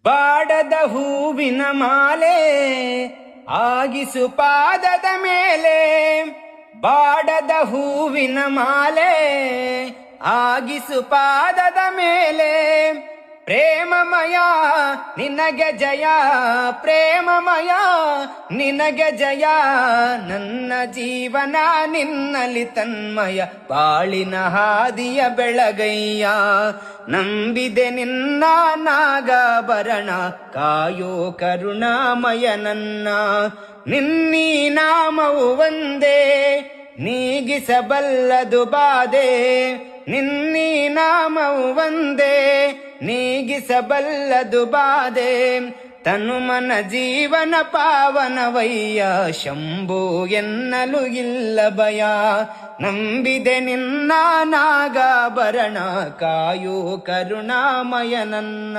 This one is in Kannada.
ಬಾಡದ ಹೂವಿನ ಮಾಲೆ ಆಗಿಸು ಪಾದದ ಮೇಲೆ, ಬಾಡದ ಹೂವಿನ ಮಾಲೆ ಆಗಿಸು ಪಾದದ ಮೇಲೆ. ಪ್ರೇಮಮಯ ನಿನಗೆ ಜಯ, ಪ್ರೇಮಮಯ ನಿನಗೆ ಜಯ. ನನ್ನ ಜೀವನ ನಿನ್ನಲಿ ತನ್ಮಯ, ಬಾಳಿನ ಹಾದಿಯ ಬೆಳಗಯ್ಯ. ನಂಬಿದೆ ನಿನ್ನ ನಾಗಾಭರಣ, ಕಾಯೋ ಕರುಣಾಮಯ ನನ್ನ. ನಿನ್ನೀ ನಾಮವು ಒಂದೇ ನೀಗಿಸಬಲ್ಲದು ಬಾಧೆ, ನಿನ್ನೀ ನಾಮವು ಒಂದೇ ನೀಗಿಸಬಲ್ಲದು ಬಾಧೆ. ತನು ಮನ ಜೀವನ ಪಾವನವಯ್ಯ, ಶಂಭು ಎನ್ನಲು ಇಲ್ಲ ಭಯ. ನಂಬಿದೆ ನಿನ್ನ ನಾಗಾಭರಣ, ಕಾಯೋ ಕರುಣಾಮಯ ನನ್ನ.